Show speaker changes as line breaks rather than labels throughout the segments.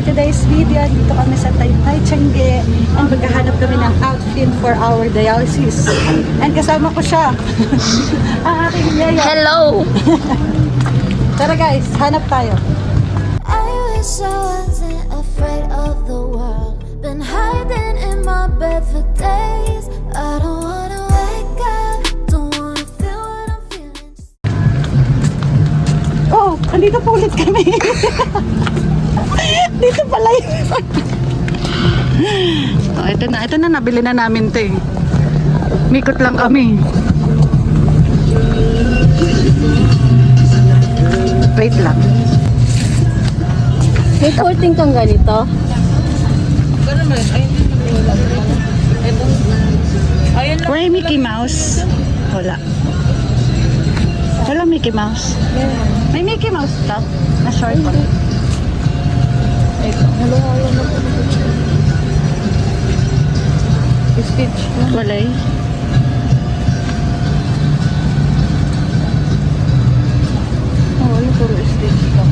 today's video, dito kami sa Taytay, Changge, and maghahanap kami ng outfit for our dialysis. And kasama ko siya, ang aking yaya.
Hello!
Tara guys, hanap tayo.
I wish I wasn't afraid of the world. Been hiding in my bed for days. I don't wanna wake up. Don't wanna feel what I'm feeling.
Oh, andito po ulit kami. Dito pala yun. Oh, ito na, nabili na namin ito eh. Mikot lang kami. Wait lang.
May 14 kang ganito?
Where Mickey Mouse? Wala. Wala Mickey Mouse. May Mickey Mouse top na short pa.
Stitch.
Wala eh.
Oo, yung puro stitch ka.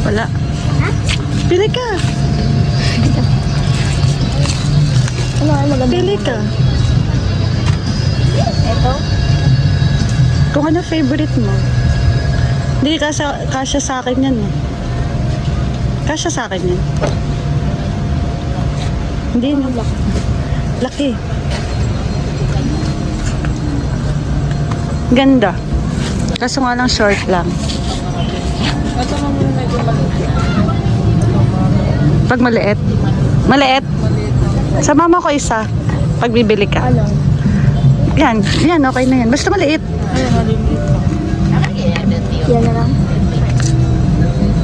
Wala. Pili ka.
Ano ay maganda?
Pili ka.
Ito?
Kung ano favorite mo. Hindi, kasya sa akin yan eh. Kasya sa akin yan. Hindi na. Laki. Ganda. Kaso nga lang short lang.
Ito mo muna medyo maliit.
Pag maliit. Maliit. Sa mama ko isa. Pag bibili ka.
Ano?
Yan. Yan, okay na yan. Basta maliit.
Ay, maliit. Yan na lang.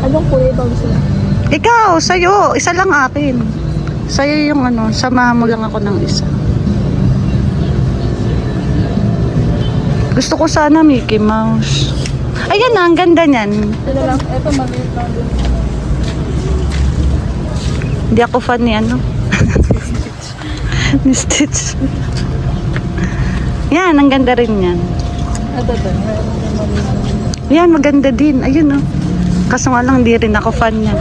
Anong kulay ba gusto mo?
Ikaw, sa'yo. Isa lang akin. Sa'yo yung ano, samahan mo lang ako ng isa. Gusto ko sana Mickey Mouse. Ayan na, ang ganda niyan.
Ito lang. Ito maliit lang din.
Hindi ako fan ni ano. Ni Stitch. Yan, ang ganda rin yan.
Ito din.
Yan, maganda din. Ayun oh. Kaso nga lang, hindi rin ako fan yan.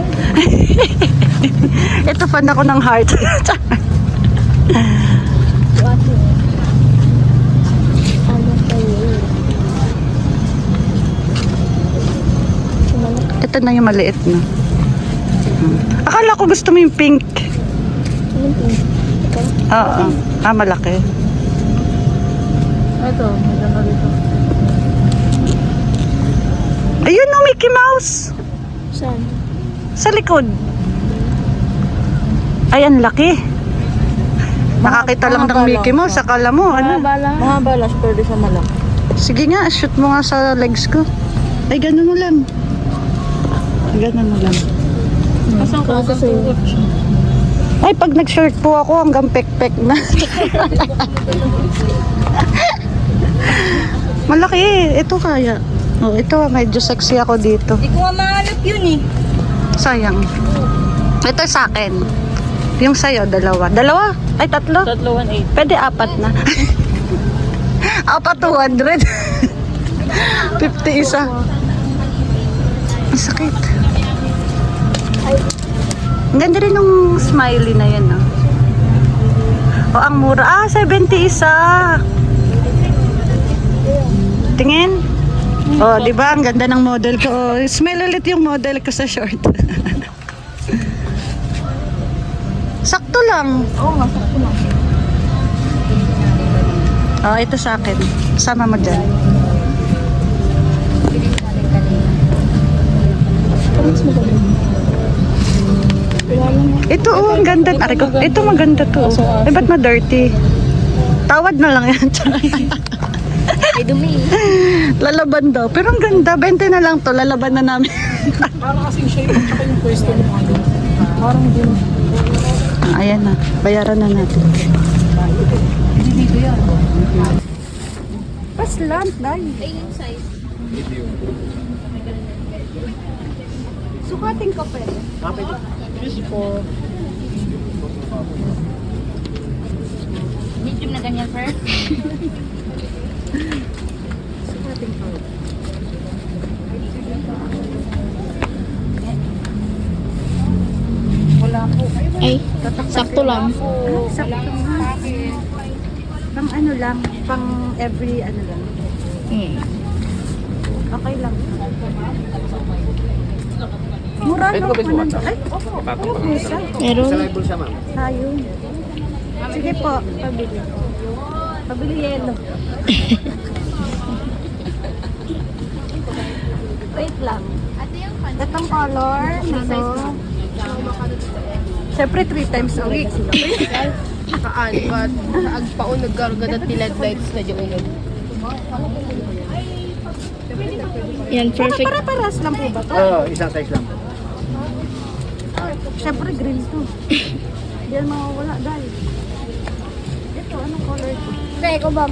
Ito fan ako ng heart. Ito na yung maliit na. Akala ko gusto mo yung pink. Oo. Ah, malaki.
Ito, maganda dito.
Ayun oh, Mickey Mouse.
Saan?
Sa likod. Ay, ang laki. Nakakita lang ng Mickey Mouse. Akala mo, ano?
Mahaba lang, pero di sa malaki.
Sige nga, shoot mo nga sa legs ko. Ay, ganun mo lang. Ganun mo lang.
Kasang ka sa
Ay, pag nag-shirt po ako, hanggang pek-pek na. Malaki eh. Ito kaya. Oh, ito, medyo sexy ako dito.
Hindi ko nga mahanap yun eh.
Sayang. Ito sa akin. Yung sa'yo, dalawa. Dalawa? Ay, tatlo?
Tatlo 1.8.
Pwede apat na. Apat 200. 50 isa. Ang sakit. Ang ganda rin ng smiley na yan, oh. Oh, ang mura. Ah, 70 isa. Tingin. Oh, di ba? Ang ganda ng model ko. Oh, smell ulit yung model ko sa short. Sakto lang.
Oo nga, sakto lang.
Oh, ito sa akin. Sama mo dyan. Ito, oh, ang ganda. Aray ko, ito maganda to. Oh. Eh, ba't ma-dirty? Tawad na lang yan.
Ay, dumi.
Lalaban daw. Pero ang ganda. 20 na lang to. Lalaban na namin.
Parang kasing shape at saka yung pwesto ng ano. Parang din.
Ayan na. Bayaran na natin.
Hindi dito yan.
Paslant, dahil.
Ay, yung size.
Sukating ka pwede.
Yes po. ganyan, sir?
Sukatin ko. Wala po.
Ay, sakto lang.
Sakto nga. Pang ano lang, pang every ano lang. Okay lang. Mura
Pwede
no?
ko ba yung WhatsApp?
Ay, opo.
Ipapang
Opo, siya.
Meron.
Sa live siya, ma'am.
Ayun. Sige po, pabili. Pabili yelo. Wait lang. Itong color, ano? Siyempre, 3 times a week.
Naka-albat, naka-agpaon, naggargadat nila lights na dyan ulit.
Yan, perfect.
Para-paras lang po ba to?
Oo, isang size lang po.
Siyempre, green to. Hindi yan mawawala dahil. Ito, anong color to?
Pre, ko ba?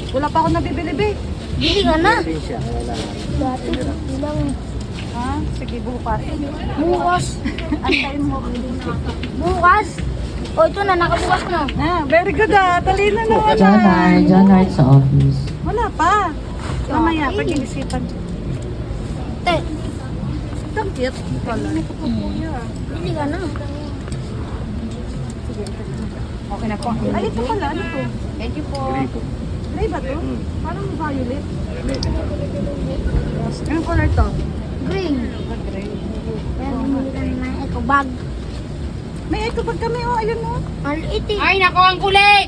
Wala pa ako nabibili, be.
Bili ka na.
Din siya, wala.
Dati, bilang
Ha? Sige, bukas.
bukas.
Antayin mo.
Bukas. O, ito na, nakabukas na.
Ah, very good ah. Talino na wala.
John Hart sa office.
Wala pa. Mamaya, pag-iisipan.
Te,
Itong cute. Color.
bili ka na.
Okay na po. Ay, ito pala. Ano to?
Thank you po.
Gray po.
Gray ba to? Parang violet. Anong color to?
Green.
Gray.
Yan, bumili ka na ng eco bag.
May ito pag kami, oh. Ayun, oh.
Maliit eh.
Ay, nako, ang kulit!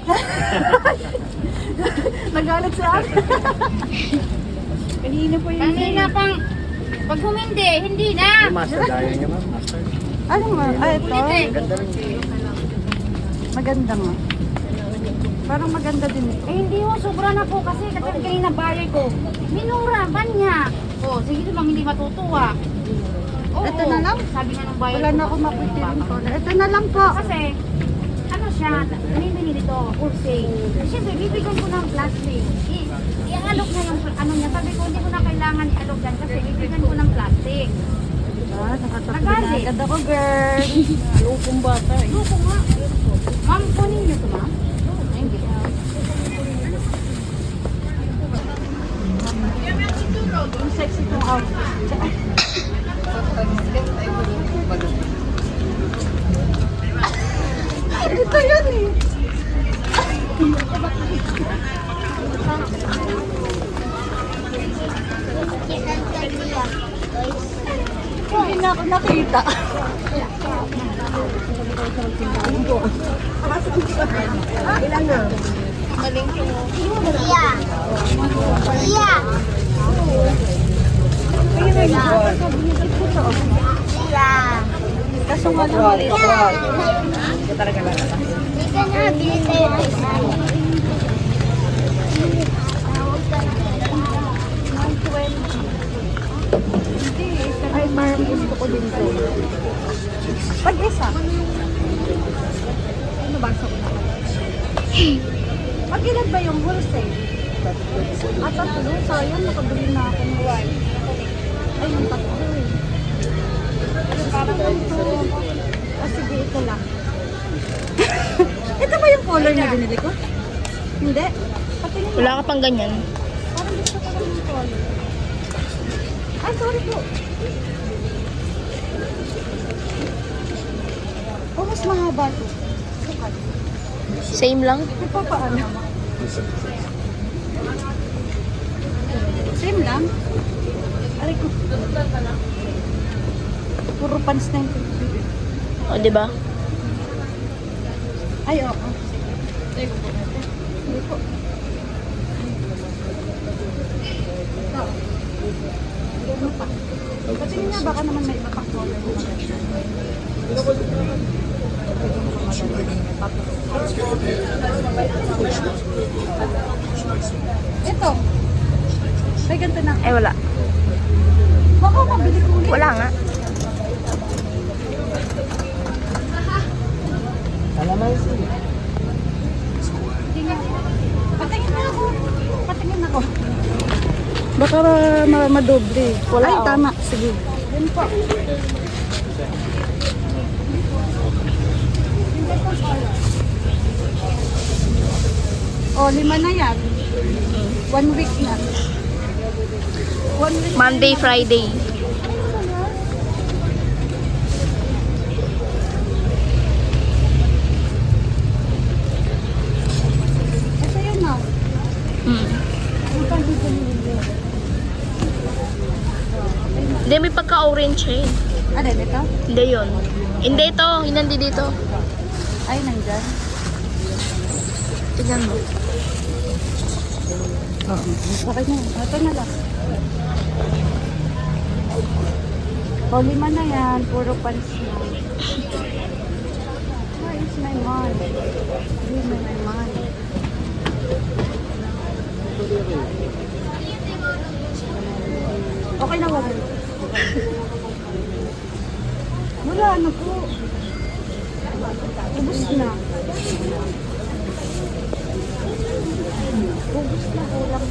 Nagalit sa akin. Kanina po yun.
Kanina pang, pag humindi, hindi na.
Yung master dial niya, ma'am. Master.
Ano nga? Ah, ito.
Ganda rin.
Maganda nga. Parang maganda din ito.
Eh, hindi ho, sobra na po kasi katulad kanina buyer ko. Minura, banya. O, sige naman, hindi matutuwa. Oo,
Ito na lang?
Sabi nga ng buyer
Wala
ko.
na akong mapipiling color. Ito na lang po.
Kasi, ano siya, nanini dito, wholesale. Siyempre, bibigyan ko ng plastic. I-alok na yung ano niya. Sabi ko, hindi ko na kailangan i-alok yan kasi bibigyan ko ng plastic.
Ah, nakatabi na
Nagalit.
agad ako, girl.
Lukong bata eh. Lukong nga. Ma'am, kunin niyo ito, ma'am. Ay, hindi.
Ang sexy itong outfit. Ito yun eh. Hindi na ako nakita. Ilan na?
Iya. Iya.
Kaso nga naman.
Bili ka na, bili tayo ng isa.
Ay, parang gusto ko din to. Pag isa. Ano ba? Pag ilan ba yung wholesale? At tatlo, sayang, nakabili na ako ng wine. Ay, yung tatlo eh. Parang ito. Ah, sige, ito lang. Ito ba yung color na binili ko? Hindi. Patingin mo.
Wala ka pang ganyan.
Parang gusto ko lang yung color. Ay, sorry po. Oh, mas mahaba to. Sukat.
Same lang.
Ito pa paano? Same lang. Aray ko. Puro pants na yung
O, di ba?
Ay, oo. Hindi po. Ito. Ano pa? Patingin nga, baka naman may iba pang color. Ito. May ganito na.
Ay, wala.
Baka mabili ko ulit.
Wala nga.
Patingin na ako. Patingin ako. Baka madoble.
Wala,
Ay,
oh.
tama. Sige. Yan po. O, 5 na yan. 1 week na. 1 week.
Monday, Friday.
Ito yun na.
Hmm. Hindi, may pagka-orange eh.
Ano, ito?
Hindi yun. Hindi ito. Hindi dito.
Ay, nandyan.
Tignan mo.
Okay na. Ito na lang. O, 5 na yan. Puro pants na. Where is my money? Give me my money. Okay na, wala. Wala na po. Ubus na. Ubus na, ulam.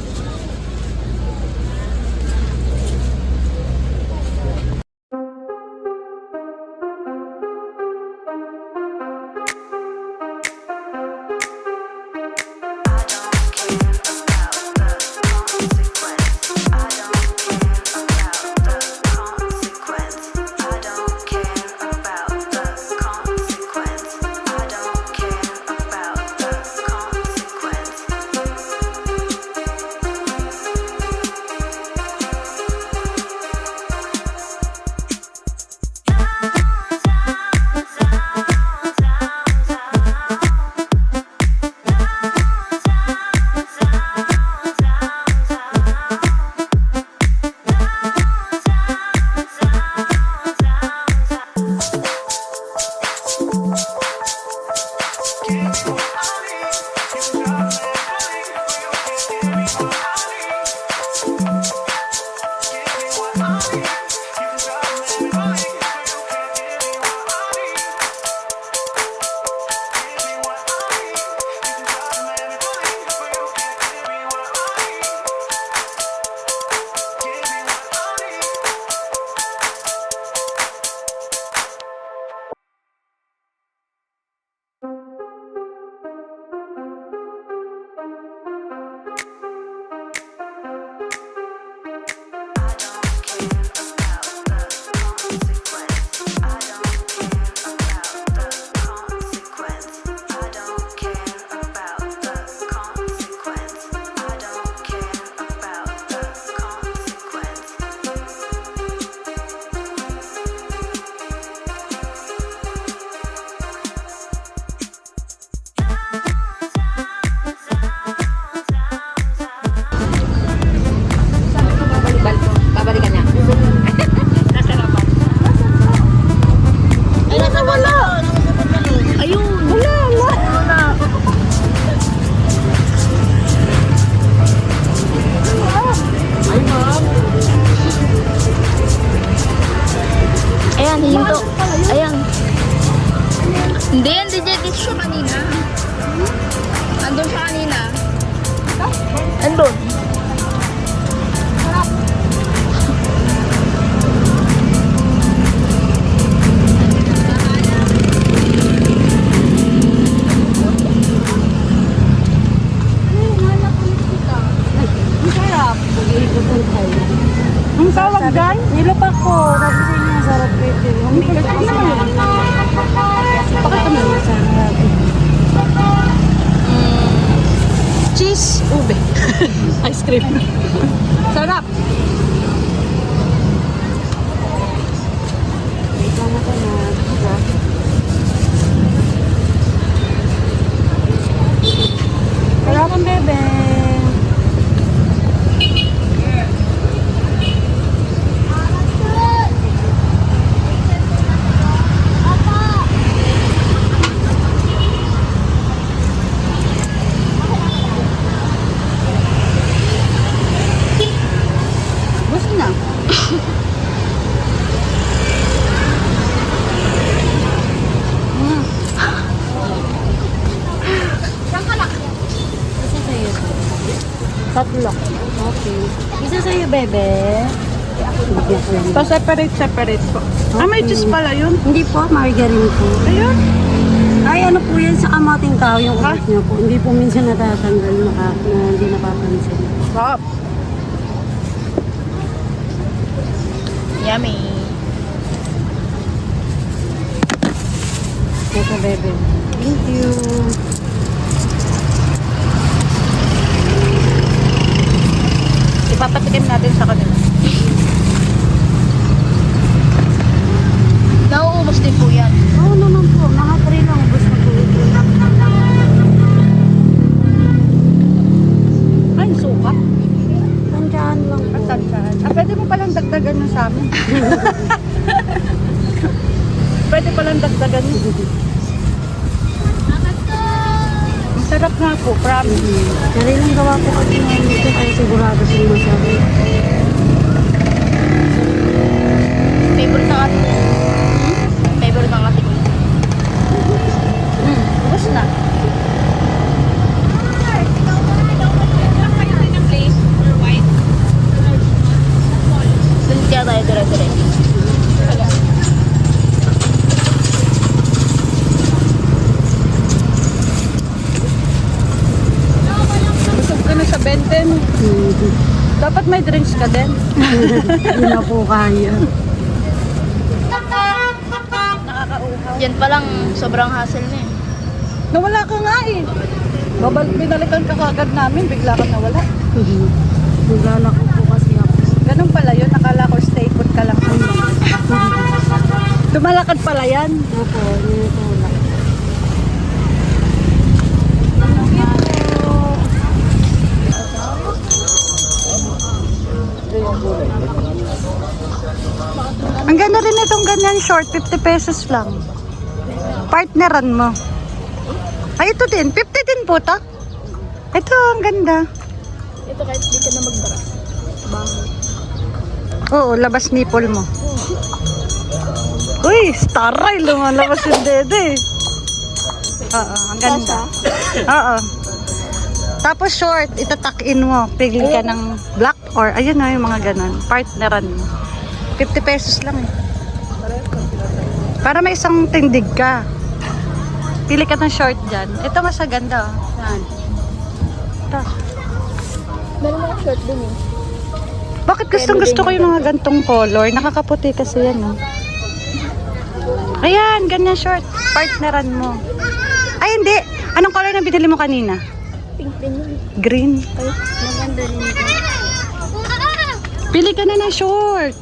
Andun.
Ang tawag dyan? Nilupak ko. Sabi sa inyo, sarap ito. Ang bigat naman. Bakit naman masarap?
Cheese, ube. Ice cream. Sarap.
Wait lang ako na. Sarap ang bebe. Gusto na. Isa sa'yo. Tatlo. Okay. Isa sa'yo, bebe.
So, separate po. Ah, may juice pala yun.
Hindi po, margarine po.
Ayun.
Ay, ano po yan sa kamating tao yung ugat niya po. Hindi po minsan natatanggal na hindi napapansin.
Sarap. Yummy.
Ito, bebe. Thank you.
Ipapatikim natin sa kanila. Nauubos din po yan.
Oo naman po. Mga 3 lang. Ubus na po ito.
Ay, suka.
Tansyahan lang po.
Tansyahan. Pwede mo palang dagdagan na sa amin. Pwede palang dagdagan na. Ang sarap nga po, promise.
Sarilang gawa po kasi namin ito kaya sigurado sila masabi.
Favorite ng ating favorite ng ating ubos na. Doon kaya tayo dire-dire. Busog ka na sa Benten. Dapat may drinks ka din.
Hindi na po kaya.
Yan palang sobrang hassle na eh. Nawala ka nga eh. Binalikan ka kagad namin, bigla kang nawala.
Naglalako po kasi ako.
Ganun pala yun, nakala ko stay put ka lang. Tumalakad pala yan.
Opo, yun po lang.
Ang ganda rin itong ganyan short, 50 pesos lang. Partneran mo. Ay, ito din. 50 din po to. Ito, ang ganda.
Ito kahit di ka na magbara. Baho.
Oo, labas nipple mo. Uy, staray. Lumalabas yung dede. Oo, ang ganda. Oo. Tapos short, itatak in mo. Pili ka ng black or, ayun na yung mga ganon. Partneran mo. 50 pesos lang eh. Para may isang tindig ka. Pili ka ng short dyan. Ito mas ganda oh. Yan. Ito.
Meron mga short din eh.
Bakit gusto ko yung mga gantong color? Nakakaputi kasi yan oh. Ayan, ganyan short. Partneran mo. Ay, hindi. Anong color na binili mo kanina?
Pink din yun.
Green.
Ay, maganda rin ito.
Pili ka na ng short.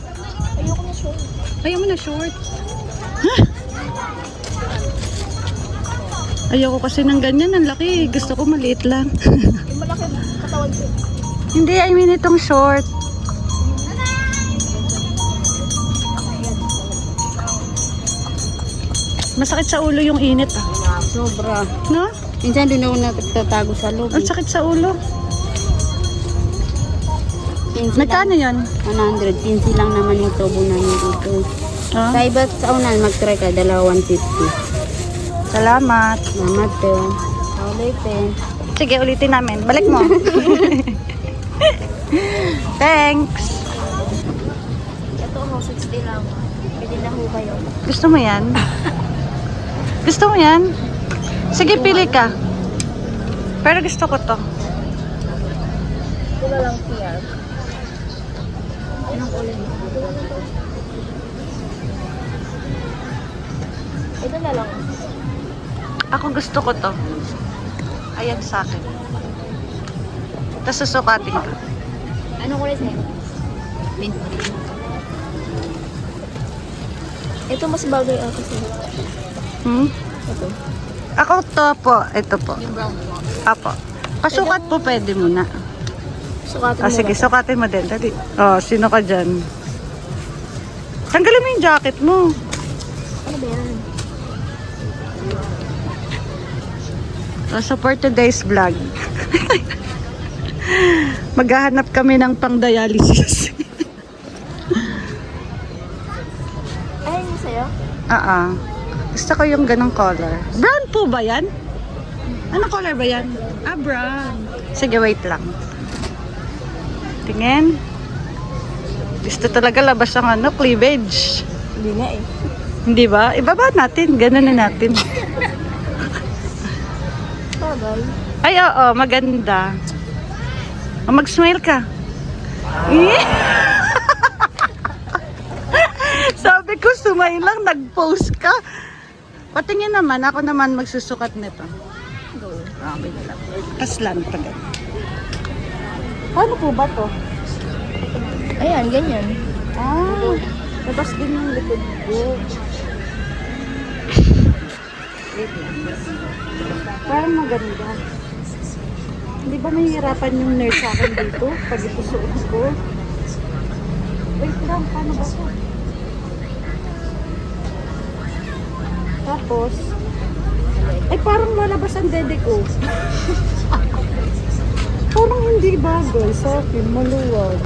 Ayoko na short.
Ayaw mo na short. Ayoko kasi ng ganyan. Ang laki. Gusto ko maliit lang.
Yung malaki katawan ko.
Hindi, I mean itong short. Masakit sa ulo yung init ah.
Sobra.
No?
Minsan doon ako nagtatago sa loob.
Ang sakit sa ulo.
15
Magkano yun?
100. 15 lang naman yung tubo namin dito.
Ah?
Sa iba sa unan, mag-try ka, 150.
Salamat.
Salamat po. Ulitin.
Sige, ulitin namin. Balik mo. Thanks.
Ito ho, 60 lang. Pwede na ho kayo.
Gusto mo yan? Gusto mo yan? Sige, pili ka. Pero gusto ko to.
Ito na lang PR. Anong kulay? Ito na lang.
Ako gusto ko to. Ayan sa akin. Tapos susukatin ko.
Anong kulay sa'yo? Mint. Ito mas bagay ako sa'yo.
Hmm?
Ito.
Ako to po. Ito po.
Yung brown po.
Apo. Kasukat po pwede muna.
Sukatin mo
Sige,
ba?
sukatin mo din. Dali. Oh, sino ka dyan? Tanggalin mo yung jacket mo.
Ano ba yan?
So for today's vlog, maghahanap kami ng pang-dialysis.
Ay, yung sa'yo?
Gusto ko yung ganong color. Brown po ba yan? Anong color ba yan? Brown. Sige, wait lang. Tingin. Gusto talaga labas ang cleavage.
Hindi nga eh.
Hindi ba? Ibaba natin. Ganun na natin.
bagay.
Ay, oo, maganda. Mag-smile ka. Eh? Sabi ko, smile lang, nag-post ka. Patingin naman, ako naman magsusukat nito. Okay lang. Kaslan pa ganun. Paano po ba to?
Ayan, ganyan.
Ah, labas din yung likod ko. Wait lang. Parang maganda. Hindi ba mahihirapan yung nurse sa akin dito pag ito suot ko? Wait lang, paano ba ito? Tapos, ay parang lalabas ang dede ko. Parang hindi bagay sa akin, maluwag.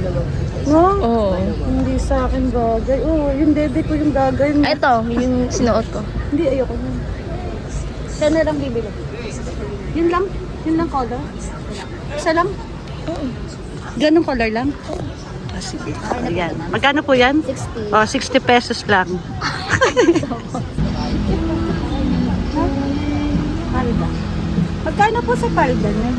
No?
Oo.
Hindi sa akin bagay. Oh, yung dede ko yung bagay.
Ay, ito, yung sinuot ko.
Hindi, ayoko nun. Saan na lang bibili? Yun lang? Yun lang color? Isa lang? Ganong color lang? Ah, sige. Ayan. Magkano po yan?
60.
Oh, 60 pesos lang. Palda. Magkano po sa palda niya?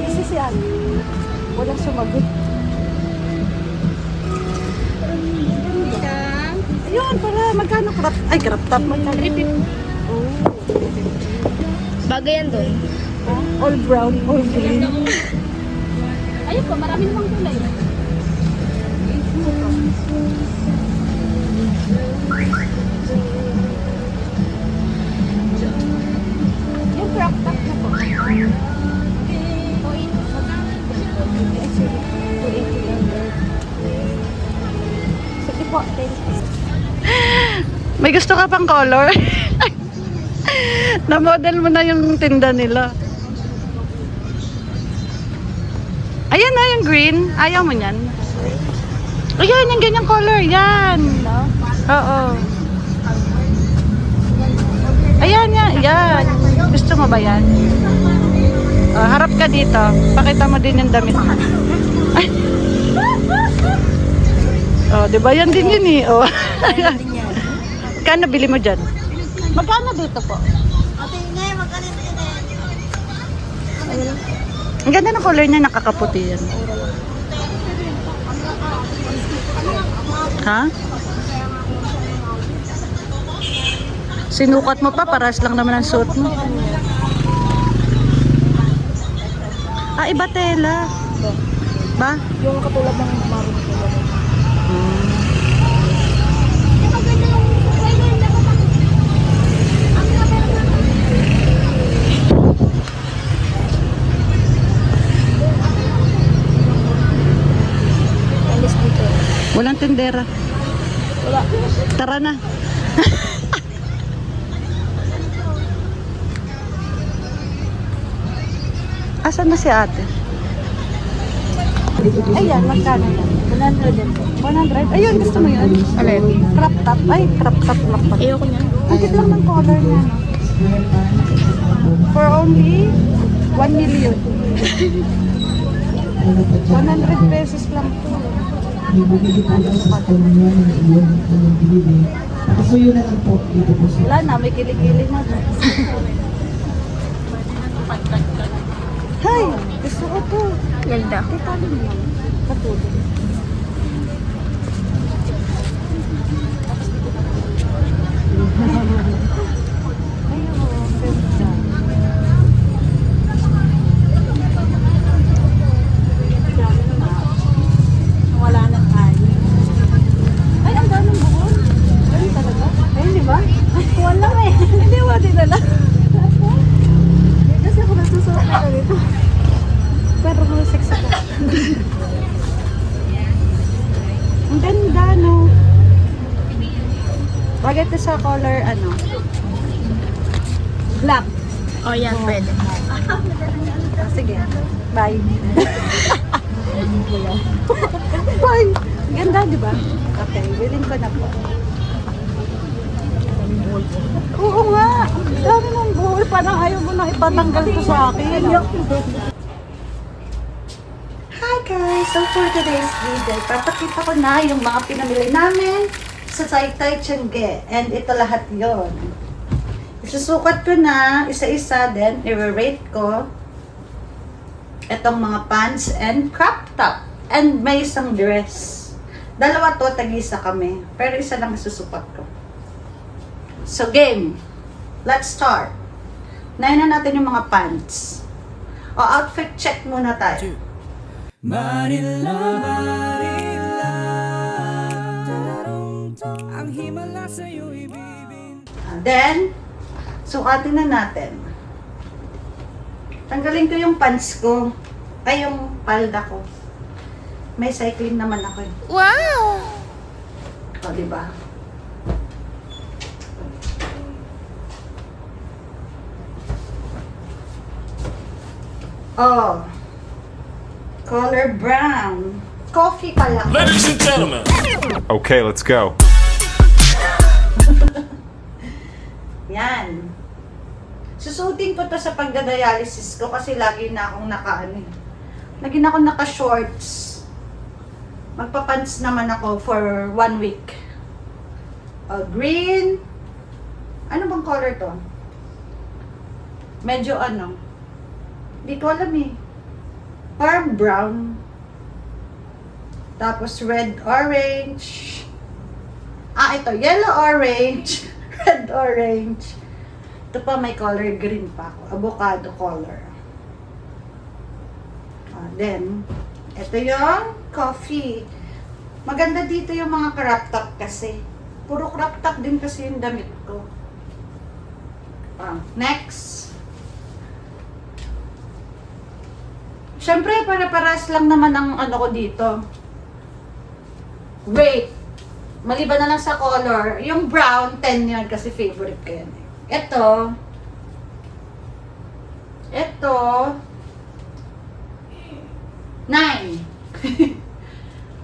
Kasi si Anne, walang sumagot. Ayun, para magkano crop? Ay, crop top. Magkano? 350. Oh.
Bagay yan doon.
All brown, all green.
Ayun po, marami namang kulay.
Yung crop top na po. Sige po, thank you. May gusto ka pang color? Na-model mo na yung tinda nila. Ayan na yung green. Ayaw mo yan? Ayan, yung ganyang color. Yan. Oo. Ayan, yan. Yan. Gusto mo ba yan? Oh, harap ka dito. Pakita mo din yung damit mo. Ay. Oh, di ba? Yan din yun eh. Oh. Kano bili mo dyan? Magkano dito po? Ang ganda ng color niya, nakakaputi yan. Ha? Sinukat mo pa, paras lang naman ang suot mo. Ah, iba tela. Ba?
Yung katulad ng maroon ko. Alis dito.
Walang tindera.
Wala.
Tara na. Asan na si ate? Ayan, magkano yan? 100. Ayun, gusto mo yun?
Alin?
Crop top. Ay, crop top lang pala.
Ayoko niya.
Ang cute lang ng color niya, no? For only 1 million. 100 pesos lang po. Wala na, may kilikili na. Hay, gusto ko to.
Ganda.
Itali mo lang. Katulog. Wala na tayo. Ay, ang daming buhon. Ay, talaga? Ay, di ba? Wala eh. Hindi, wala dinala. Kasi ako nagsusuot na dito. Pero mga sexy ka. Ang ganda, no? Bagay ito sa color, ano? Black.
Oh, yan, pwede.
Sige. Bye. Bye. Ganda, di ba? Okay, willing ko na po. Oo nga. Dami ng buhol. Parang ayaw mo na ipatanggal ko sa akin. Hi, guys! So for today's video, papakita ko na yung mga pinamili namin sa Taytay Tiangge. And ito lahat yon. Isusukat ko na isa-isa, then i-rate ko itong mga pants and crop top. And may isang dress. Dalawa to, tag-isa kami. Pero isa lang isusukat ko. So game, let's start. Nahin na natin yung mga pants. O outfit check muna tayo.
Manila, Manila, ang himala sa'yo ibibin.
Then, sukatin na natin. Tanggalin ko yung pants ko. Ay, yung palda ko. May cycling naman ako.
Wow!
O, diba? Oh. Color brown. Coffee pala.
Ladies and gentlemen. Okay, let's go.
Yan. Susutin ko to sa pagdadialysis ko kasi lagi na akong lagi na akong naka-shorts. Magpapants naman ako for 1 week. Green. Ano bang color to? Medyo ano. Di ko alam eh. Parang brown. Tapos red, orange. Ito. Yellow, orange. Red, orange. Ito pa may color green pa ako. Avocado color. Then, ito yung coffee. Maganda dito yung mga crop top kasi. Puro crop top din kasi yung damit ko. Next. Siyempre, para-paras lang naman ang ano ko dito. Wait. Maliban na lang sa color. Yung brown, 10 yun kasi favorite ko yan. Ito. 9.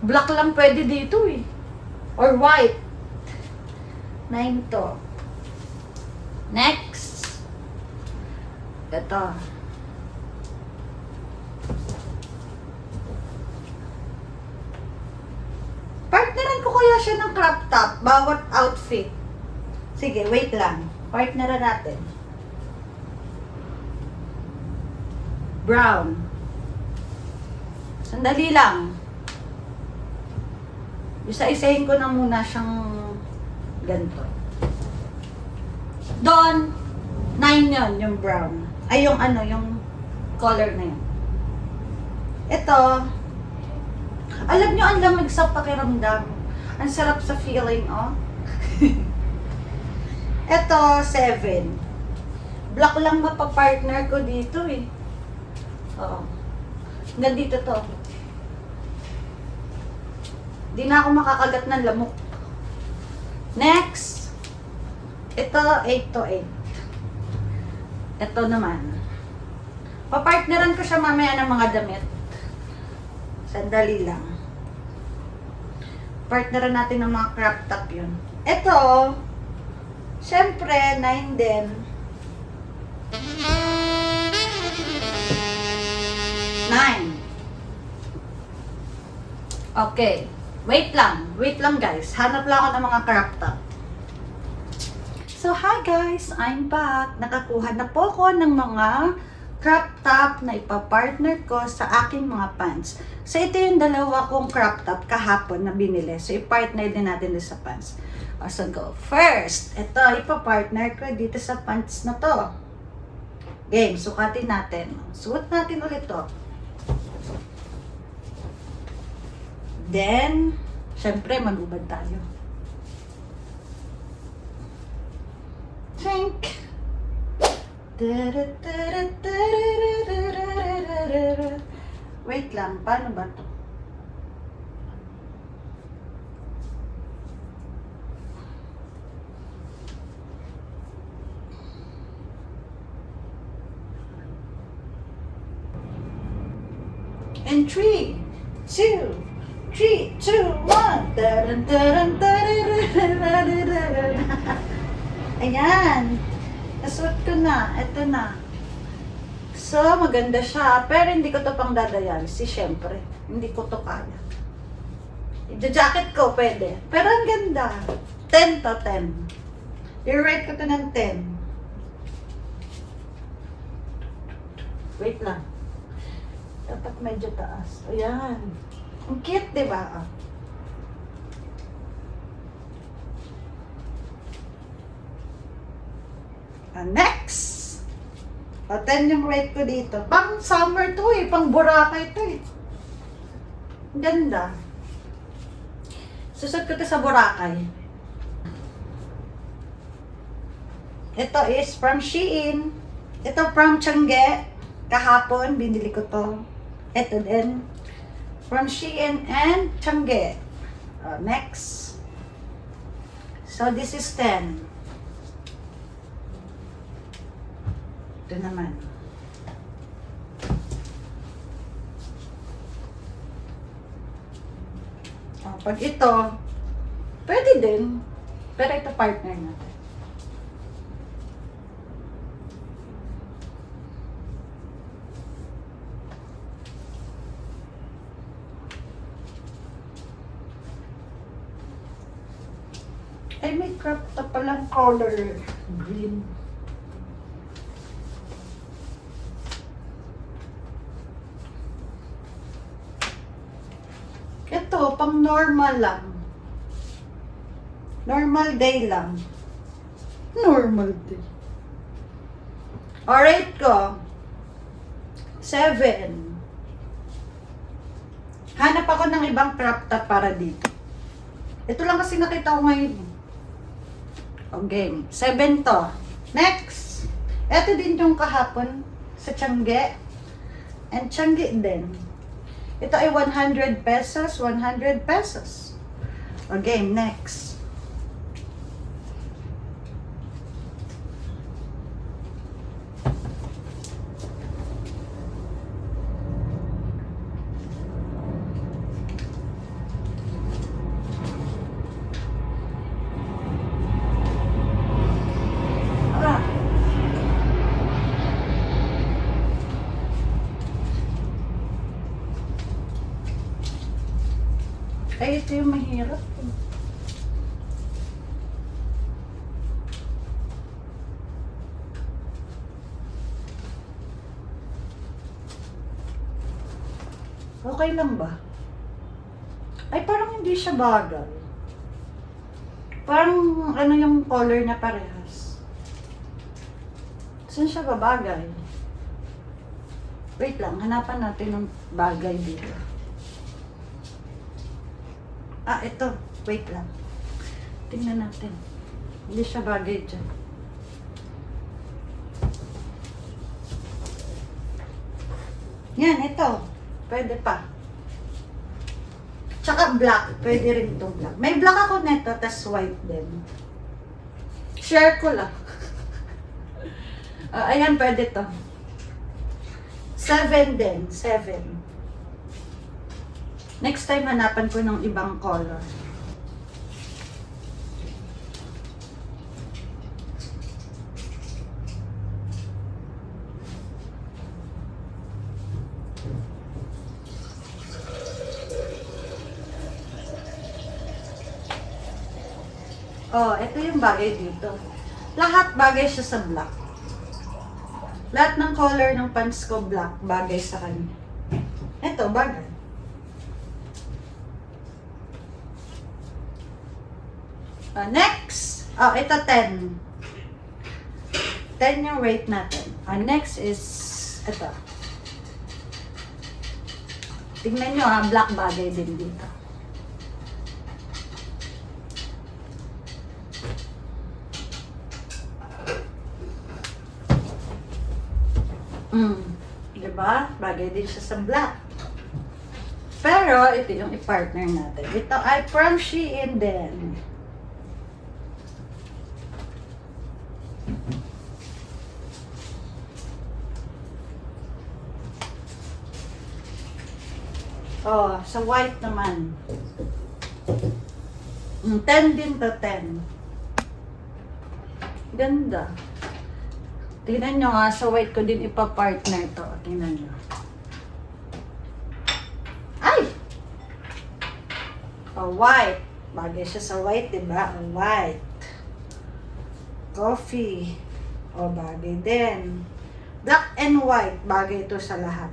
Black lang pwede dito eh. Or white. 9 to. Next. Ito. Partneran ko kaya siya ng crop top, bawat outfit. Sige, wait lang. Partneran natin. Brown. Sandali lang. Isa-isahin ko na muna siyang ganito. Doon, 9 yun, yung brown. Ay, yung ano, yung color na yun. Ito, alam nyo, ang lamig sa pakiramdam. Ang sarap sa feeling, oh. Ito, 7. Black lang mapapartner ko dito, eh. Oo. Hanggang dito to. Di na ako makakagat ng lamok. Next. Ito, 8 to 8. Ito naman. Papartneran ko siya mamaya ng mga damit. Sandali lang. Partneran natin ng mga crop top yun. Ito, syempre, 9 din. Okay. Wait lang. Wait lang, guys. Hanap lang ako ng mga crop top. So, hi guys! I'm back. Nakakuha na po ko ng mga crop top na ipapartner ko sa aking mga pants. So, ito yung dalawa kong crop top kahapon na binili. So, ipartner din natin sa pants. So, go. First, ito, ipapartner ko dito sa pants na to. Game, sukatin natin. Suot natin ulit to. Then, syempre, manubad tayo. Think. Wait lang, paano ba to? And 3, 2, 3, 2, 1. Ayan. Nasuot ko na. Ito na. So, maganda siya. Pero hindi ko to pang dadialysis, syempre. Hindi ko to kaya. I-jacket ko, pwede. Pero ang ganda. 10 to 10. I-rate ko to ng 10. Wait lang. Dapat medyo taas. Ayan. Ang cute, di ba? Next! 10 yung rate ko dito. Pang summer to eh. Pang Boracay to eh. Ganda. Susod ko to sa Boracay. Ito is from Shein. Ito from Tiangge. Kahapon, binili ko to. Ito din. From Shein and Tiangge. Next. So, this is 10. Ito naman. Pag ito, pwede din. Pero ito partner natin. Ay, may crop top palang color. Green. Ito, pang normal lang. Normal day lang. Normal day. Alright ko. 7. Hanap ako ng ibang crop top para dito. Ito lang kasi nakita ko ngayon. Okay. 7 to. Next. Ito din yung kahapon sa Tiangge. And Tiangge din. Ito ay 100 pesos, 100 pesos. Okay, next. Ay, ito yung mahirap. Okay lang ba? Ay, parang hindi siya bagay. Parang ano yung color na parehas. Saan siya babagay? Wait lang, hanapan natin ng bagay dito. Ah, ito. Wait lang. Tingnan natin. Hindi siya bagay dyan. Yan, ito. Pwede pa. Tsaka black. Pwede rin itong black. May black ako neto, tas white din. Share ko lang. Ayan, pwede to. 7 din. 7. Next time, hanapan ko ng ibang color. Oh, ito yung bagay dito. Lahat bagay siya sa black. Lahat ng color ng pants ko black, bagay sa kanya. Ito, bagay. Next, ito 10. 10 yung rate natin. Next is, ito. Tingnan nyo black bagay din dito. Diba? Bagay din siya sa black. Pero, ito yung i-partner natin. Ito ay from Shein din. Oh, sa white naman. 10 din to 10. Ganda. Tingnan nyo nga, sa white ko din ipa-partner to. Tingnan nyo. Ay! White. Bagay siya sa white, diba? White. Coffee. Bagay din. Black and white. Bagay ito sa lahat.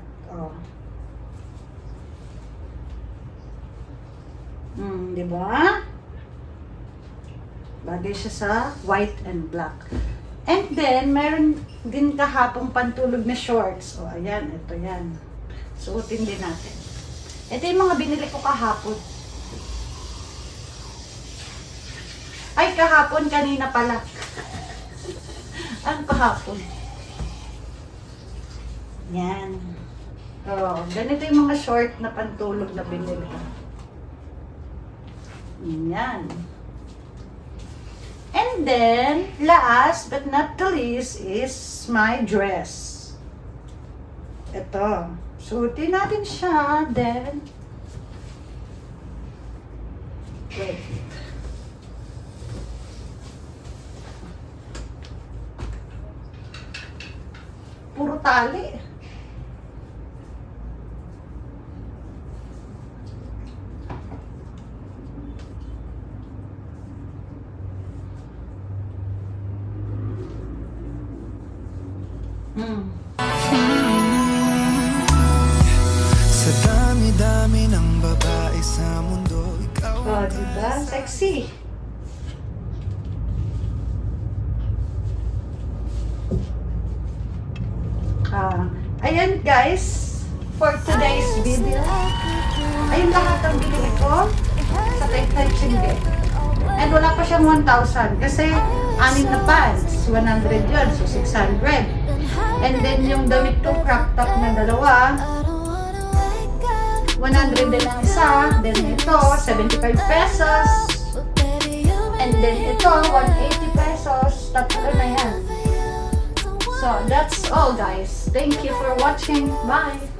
Diba? Bagay siya sa white and black. And then, meron din kahapong pantulog na shorts. Ayan, ito yan. Suotin din natin. Ito yung mga binili ko kahapon. Ay, kahapon, kanina pala. Ang kahapon. Yan. Ganito yung mga short na pantulog na binili ko. Yan. And then, last but not the least is my dress. Ito. Suotin natin siya. Then, wait. Puro tali.
Sa dami-dami ng babae sa mundo, ikaw ang
Diba? Sexy. Ayan guys, for today's video. Ayun lahat ang binili ko sa Taytay Chingge. And wala pa siyang 1,000 kasi 6 na pants, 100 yun, so 600. And then yung damit ko, crop top na dalawa, 100 din ang isa. Then ito, 75 pesos. And then ito, 180 pesos. Tatlo na yan. So, that's all guys. Thank you for watching. Bye!